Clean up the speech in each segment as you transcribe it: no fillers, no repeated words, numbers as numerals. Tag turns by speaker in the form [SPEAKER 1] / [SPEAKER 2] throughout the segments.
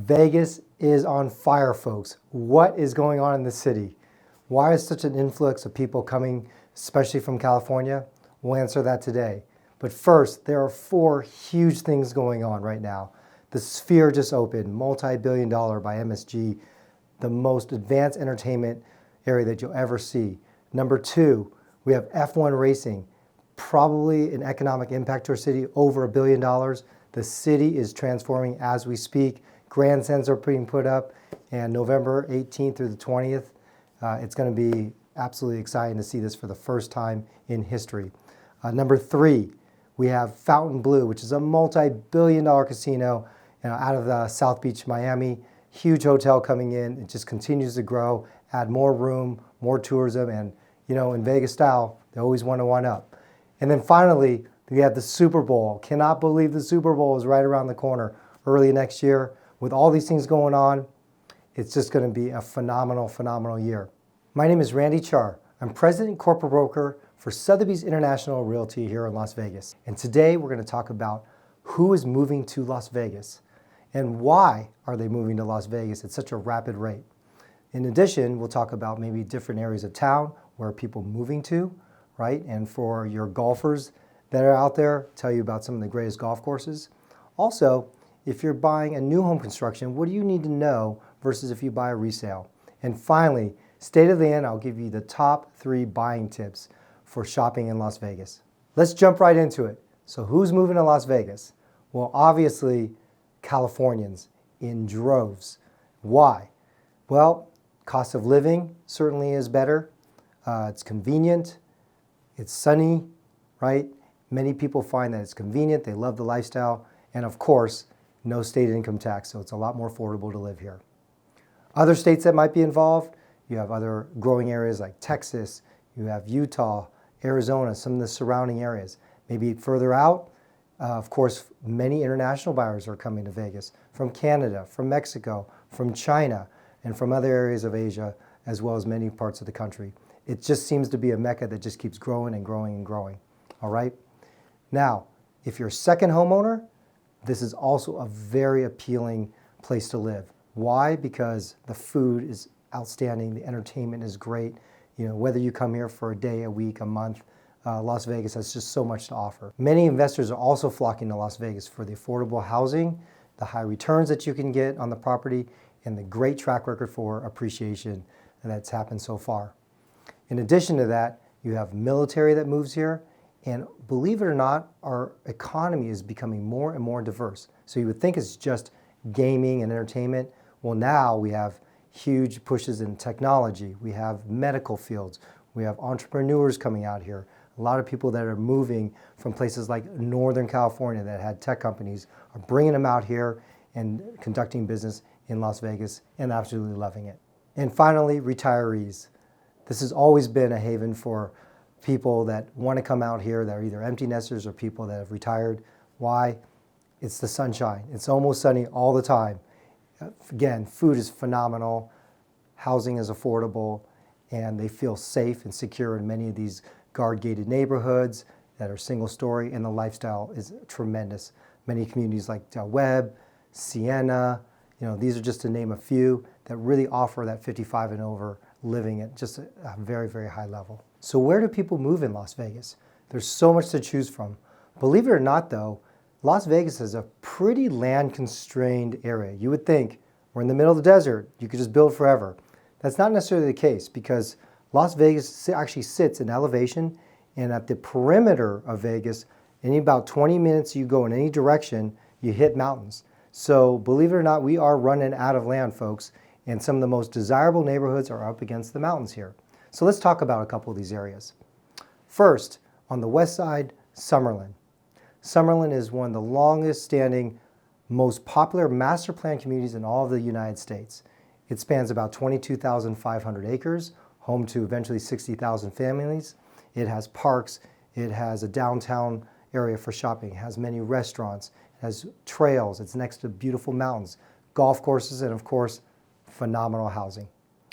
[SPEAKER 1] Vegas is on fire, folks. What is going on in the city? Why is such an influx of people coming, especially from California? We'll answer that today. But first, there are 4 huge things going on right now. The Sphere just opened, multi-billion-dollar by MSG, the most advanced entertainment area that you'll ever see. Number 2, we have F1 racing, probably an economic impact to our city, over $1 billion. The city is transforming as we speak. Grandstands are being put up, and November 18th through the 20th, it's going to be absolutely exciting to see this for the first time in history. Number 3, we have Fontainebleau, which is a multi-billion-dollar casino out of South Beach, Miami. Huge hotel coming in. It just continues to grow, add more room, more tourism, and in Vegas style, they always want to one up. And then finally, we have the Super Bowl. Cannot believe the Super Bowl is right around the corner early next year. With all these things going on, it's just going to be a phenomenal, phenomenal year. My name is Randy.char. I'm President and Corporate Broker for Sotheby's International Realty here in Las Vegas. And today we're going to talk about who is moving to Las Vegas and why are they moving to Las Vegas at such a rapid rate. In addition, we'll talk about maybe different areas of town where people are moving to, right? And for your golfers that are out there, tell you about some of the greatest golf courses. Also, if you're buying a new home construction, what do you need to know versus if you buy a resale? And finally, state of the end, I'll give you the top 3 buying tips for shopping in Las Vegas. Let's jump right into it. So who's moving to Las Vegas? Well, obviously, Californians in droves. Why? Well, cost of living certainly is better. It's convenient. It's sunny, right? Many people find that it's convenient. They love the lifestyle. And of course, no state income tax, so it's a lot more affordable to live here. Other states that might be involved, you have other growing areas like Texas, you have Utah, Arizona, some of the surrounding areas. Maybe further out, of course, many international buyers are coming to Vegas from Canada, from Mexico, from China, and from other areas of Asia, as well as many parts of the country. It just seems to be a mecca that just keeps growing and growing and growing, all right? Now, if you're a second homeowner, this is also a very appealing place to live. Why? Because the food is outstanding, the entertainment is great. Whether you come here for a day, a week, a month, Las Vegas has just so much to offer. Many investors are also flocking to Las Vegas for the affordable housing, the high returns that you can get on the property, and the great track record for appreciation that's happened so far. In addition to that, you have military that moves here. And believe it or not, our economy is becoming more and more diverse. So you would think it's just gaming and entertainment. Well, now we have huge pushes in technology. We have medical fields. We have entrepreneurs coming out here. A lot of people that are moving from places like Northern California that had tech companies are bringing them out here and conducting business in Las Vegas and absolutely loving it. And finally, retirees. This has always been a haven for people that want to come out here that are either empty nesters or people that have retired. Why? It's the sunshine. It's almost sunny all the time. Again, food is phenomenal, housing is affordable, and they feel safe and secure in many of these guard-gated neighborhoods that are single story, and the lifestyle is tremendous. Many communities like Webb, Sienna, these are just to name a few that really offer that 55 and over living at just a very, very high level. So where do people move in Las Vegas? There's so much to choose from. Believe it or not though, Las Vegas is a pretty land-constrained area. You would think we're in the middle of the desert, you could just build forever. That's not necessarily the case because Las Vegas actually sits in elevation, and at the perimeter of Vegas, in about 20 minutes you go in any direction, you hit mountains. So believe it or not, we are running out of land, folks, and some of the most desirable neighborhoods are up against the mountains here. So let's talk about a couple of these areas. First, on the west side, Summerlin. Summerlin is one of the longest standing, most popular master plan communities in all of the United States. It spans about 22,500 acres, home to eventually 60,000 families. It has parks, it has a downtown area for shopping, it has many restaurants, it has trails, it's next to beautiful mountains, golf courses, and of course, phenomenal housing.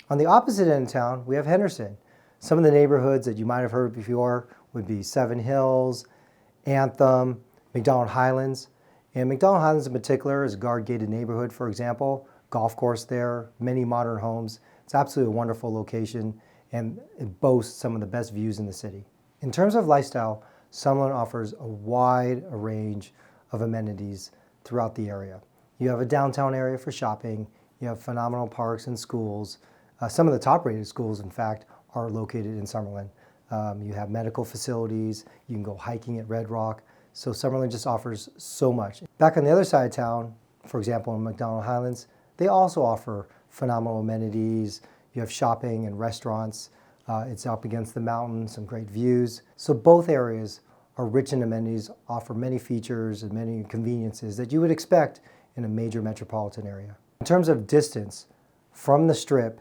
[SPEAKER 1] On the opposite end of town, we have Henderson. Some of the neighborhoods that you might have heard before would be Seven Hills, Anthem, McDonald Highlands. And 𝗥𝗔𝗡𝗗𝗬 in particular is a guard-gated neighborhood, for example. Golf course there, many modern homes. It's absolutely a wonderful location, and it boasts some of the best views in the city. In terms of lifestyle, Summerlin offers a wide range of amenities throughout the area. You have a downtown area for shopping. You have phenomenal parks and schools. Some of the top-rated schools, in fact, are located in Summerlin. You have medical facilities. You can go hiking at Red Rock. So Summerlin just offers so much. Back on the other side of town, for example, in McDonald Highlands, they also offer phenomenal amenities. You have shopping and restaurants. It's up against the mountain, some great views. So both areas are rich in amenities, offer many features and many conveniences that you would expect in a major metropolitan area. In terms of distance from the Strip,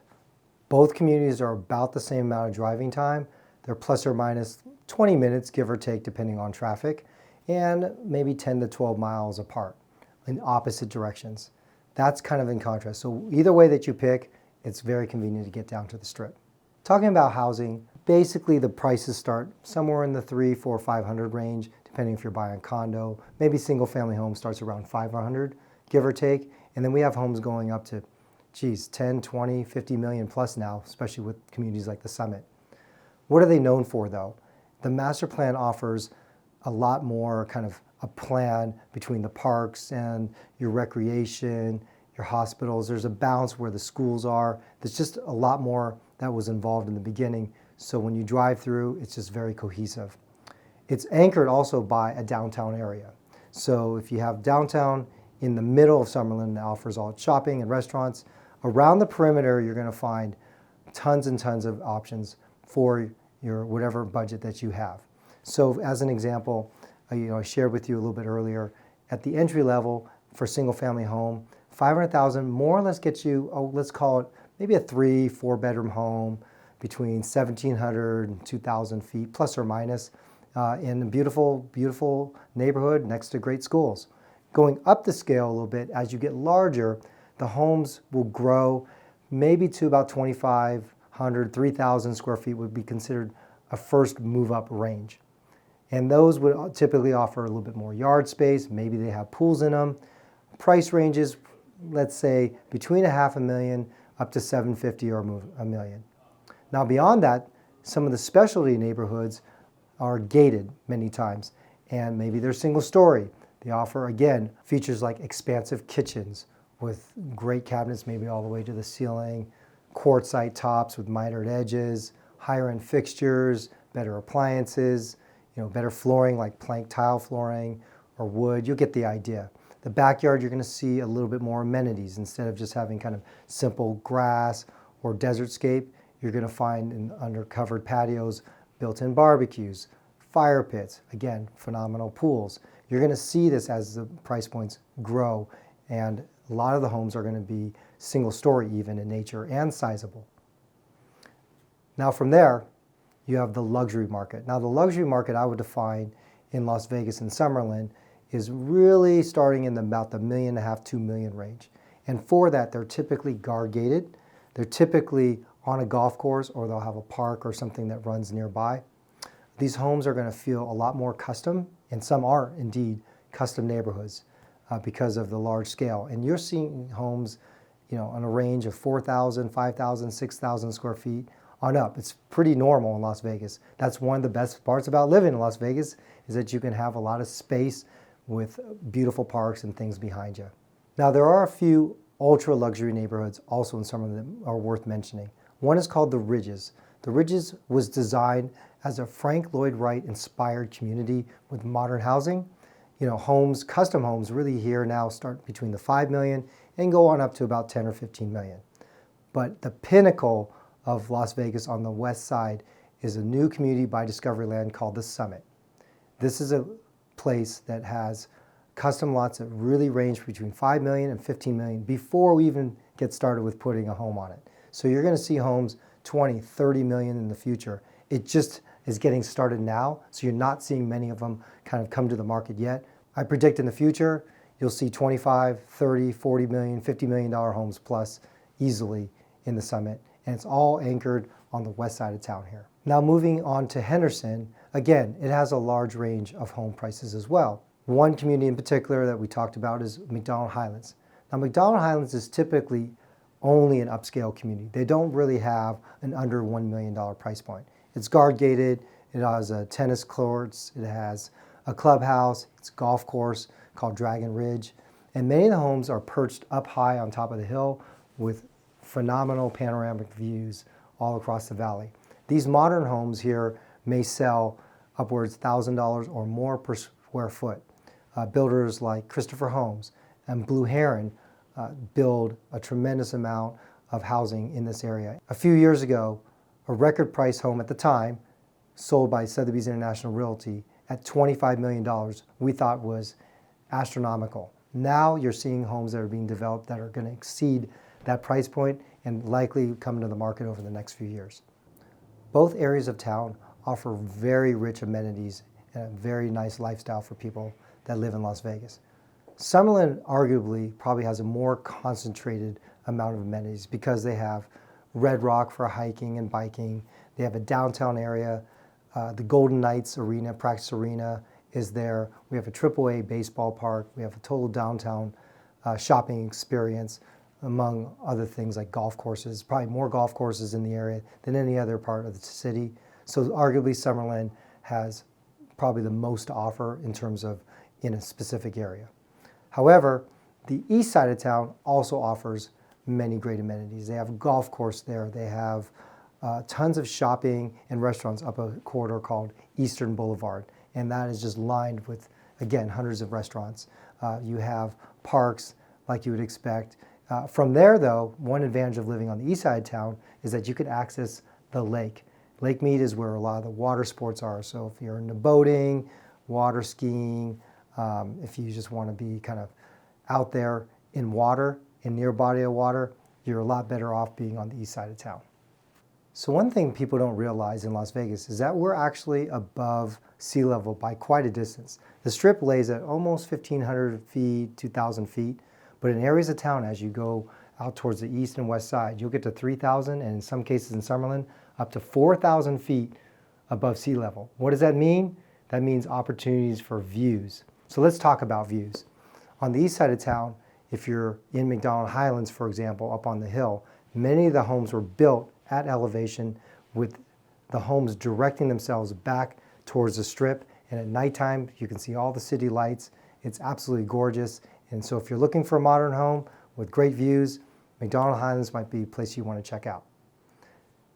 [SPEAKER 1] both communities are about the same amount of driving time. They're plus or minus 20 minutes, give or take, depending on traffic, and maybe 10 to 12 miles apart in opposite directions. That's kind of in contrast. So either way that you pick, it's very convenient to get down to the Strip. Talking about housing, basically the prices start somewhere in the $300, $400, $500 range, depending if you're buying a condo. Maybe single family home starts around $500, give or take. And then we have homes going up to, 10, 20, 50 million plus now, especially with communities like the Summit. What are they known for though? The master plan offers a lot more kind of a plan between the parks and your recreation, your hospitals. There's a balance where the schools are. There's just a lot more that was involved in the beginning. So when you drive through, it's just very cohesive. It's anchored also by a downtown area. So if you have downtown in the middle of Summerlin that offers all shopping and restaurants, around the perimeter you're going to find tons and tons of options for your whatever budget that you have. So as an example, I shared with you a little bit earlier, at the entry level for single family home, $500,000 more or less gets you, let's call it maybe a 3-4 bedroom home between 1,700 and 2,000 feet, plus or minus, in a beautiful, beautiful neighborhood next to great schools. Going up the scale a little bit, as you get larger, the homes will grow maybe to about 2,500, 3,000 square feet would be considered a first move up range. And those would typically offer a little bit more yard space. Maybe they have pools in them. Price ranges, let's say between $500,000 up to $750,000 or $1 million. Now beyond that, some of the specialty neighborhoods are gated many times, and maybe they're single story. They offer, again, features like expansive kitchens with great cabinets, maybe all the way to the ceiling, quartzite tops with mitered edges, higher end fixtures, better appliances, better flooring like plank tile flooring or wood. You'll get the idea. The backyard, you're going to see a little bit more amenities. Instead of just having kind of simple grass or desert scape, you're going to find under covered patios, built-in barbecues, fire pits, again, phenomenal pools. You're going to see this as the price points grow, and a lot of the homes are going to be single story even in nature and sizable. Now from there, you have the luxury market. Now the luxury market I would define in Las Vegas and Summerlin is really starting in about the $1.5 million, $2 million range. And for that, they're typically guard gated. They're typically on a golf course, or they'll have a park or something that runs nearby. These homes are going to feel a lot more custom, and some are indeed custom neighborhoods because of the large scale. And you're seeing homes, on a range of 4,000, 5,000, 6,000 square feet on up. It's pretty normal in Las Vegas. That's one of the best parts about living in Las Vegas, is that you can have a lot of space with beautiful parks and things behind you. Now there are a few ultra luxury neighborhoods also in some of them are worth mentioning. One is called the Ridges. The Ridges was designed as a Frank Lloyd Wright inspired community with modern housing. Homes, custom homes really here now start between the $5 million and go on up to about 10 or 15 million. But the pinnacle of Las Vegas on the west side is a new community by Discovery Land called the Summit. This is a place that has custom lots that really range between 5 million and 15 million before we even get started with putting a home on it. So you're going to see homes 20, 30 million in the future. It just is getting started now, so you're not seeing many of them kind of come to the market yet. I predict in the future you'll see 25, 30, 40 million, $50 million homes plus easily in the Summit, and it's all anchored on the west side of town here. Now moving on to Henderson, again, it has a large range of home prices as well. One community in particular that we talked about is McDonald Highlands. Now, McDonald Highlands is typically only an upscale community. They don't really have an under $1 million price point. It's guard gated, it has a tennis courts, it has a clubhouse, it's a golf course called 𝗥𝗔𝗡𝗥, and many of the homes are perched up high on top of the hill with phenomenal panoramic views all across the valley. These modern homes here may sell upwards $1,000 or more per square foot. Builders like Christopher Homes and Blue Heron build a tremendous amount of housing in this area. A few years ago, a record price home at the time sold by Sotheby's International Realty at $25 million we thought was astronomical. Now you're seeing homes that are being developed that are going to exceed that price point and likely come to the market over the next few years. Both areas of town offer very rich amenities and a very nice lifestyle for people that live in Las Vegas. Summerlin arguably probably has a more concentrated amount of amenities because they have Red Rock for hiking and biking. They have a downtown area. The Golden Knights Arena, practice arena is there. We have a AAA baseball park. We have a total downtown shopping experience, among other things like golf courses. Probably more golf courses in the area than any other part of the city. So arguably Summerlin has probably the most to offer in terms of in a specific area. However, the east side of town also offers many great amenities. They have a golf course there. They have tons of shopping and restaurants up a corridor called Eastern Boulevard. And that is just lined with, again, hundreds of restaurants. You have parks like you would expect. From there, though, one advantage of living on the east side of town is that you can access the lake. Lake Mead is where a lot of the water sports are. So if you're into boating, water skiing, if you just want to be kind of out there in water, in near body of water, you're a lot better off being on the east side of town. So one thing people don't realize in Las Vegas is that we're actually above sea level by quite a distance. The Strip lays at almost 1,500 feet, 2,000 feet, but in areas of town, as you go out towards the east and west side, you'll get to 3,000 and in some cases in Summerlin, up to 4,000 feet above sea level. What does that mean? That means opportunities for views. So let's talk about views. On the east side of town, if you're in McDonald Highlands, for example, up on the hill, many of the homes were built at elevation with the homes directing themselves back towards the Strip. And at nighttime, you can see all the city lights. It's absolutely gorgeous. And so if you're looking for a modern home with great views, McDonald Highlands might be a place you want to check out.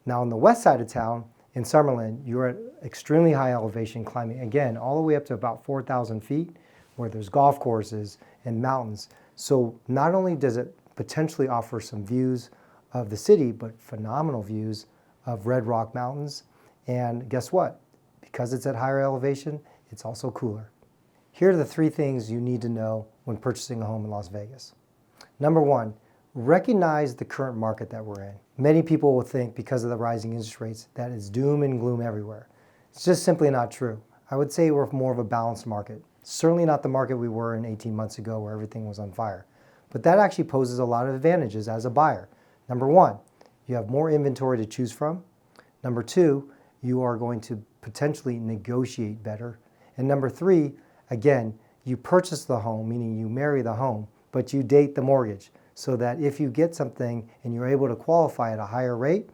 [SPEAKER 1] Now on the west side of town, in Summerlin, you're at extremely high elevation climbing, again, all the way up to about 4,000 feet, where there's golf courses and mountains. So not only does it potentially offer some views of the city, but phenomenal views of Red Rock Mountains. And guess what? Because it's at higher elevation, it's also cooler. Here are the three things you need to know when purchasing a home in Las Vegas. Number one, recognize the current market that we're in. Many people will think because of the rising interest rates that it's doom and gloom everywhere. It's just simply not true. I would say we're more of a balanced market. Certainly not the market we were in 18 months ago where everything was on fire. But that actually poses a lot of advantages as a buyer. Number one, you have more inventory to choose from. Number two, you are going to potentially negotiate better. And number three, again, you purchase the home, meaning you marry the home, but you date the mortgage so that if you get something and you're able to qualify at a higher rate,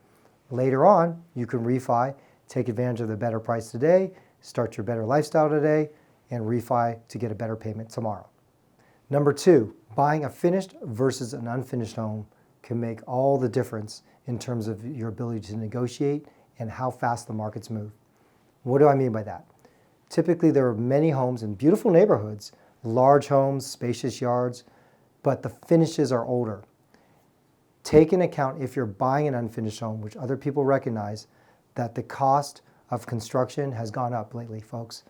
[SPEAKER 1] later on, you can refi, take advantage of the better price today, start your better lifestyle today, and refi to get a better payment tomorrow. Number two, buying a finished versus an unfinished home can make all the difference in terms of your ability to negotiate and how fast the markets move. What do I mean by that? Typically, there are many homes in beautiful neighborhoods, large homes, spacious yards, but the finishes are older. Take into account if you're buying an unfinished home, which other people recognize, that the cost of construction has gone up lately, folks.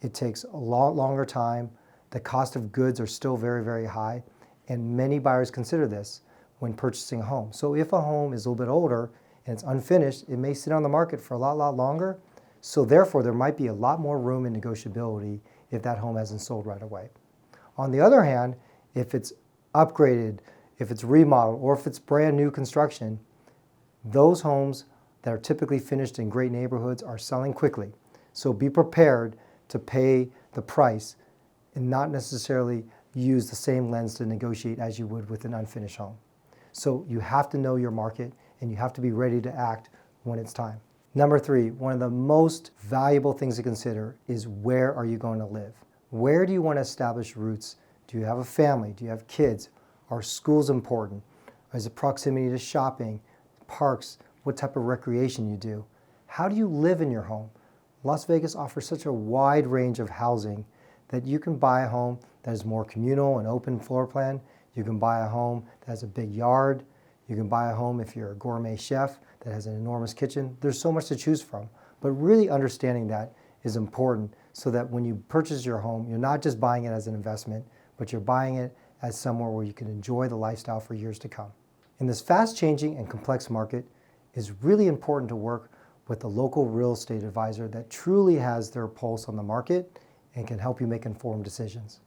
[SPEAKER 1] It takes a lot longer time. The cost of goods are still very, very high, and many buyers consider this when purchasing a home. So if a home is a little bit older and it's unfinished, it may sit on the market for a lot longer. So therefore, there might be a lot more room in negotiability if that home hasn't sold right away. On the other hand, if it's upgraded, if it's remodeled, or if it's brand new construction, those homes that are typically finished in great neighborhoods are selling quickly. So be prepared to pay the price and not necessarily use the same lens to negotiate as you would with an unfinished home. So you have to know your market and you have to be ready to act when it's time. Number 3, one of the most valuable things to consider is where are you going to live? Where do you want to establish roots? Do you have a family? Do you have kids? Are schools important? Is it proximity to shopping, parks, what type of recreation you do? How do you live in your home? Las Vegas offers such a wide range of housing that you can buy a home that is more communal and open floor plan. You can buy a home that has a big yard. You can buy a home if you're a gourmet chef that has an enormous kitchen. There's so much to choose from. But really understanding that is important so that when you purchase your home, you're not just buying it as an investment, but you're buying it as somewhere where you can enjoy the lifestyle for years to come. In this fast-changing and complex market, it's really important to work with a local real estate advisor that truly has their pulse on the market and can help you make informed decisions.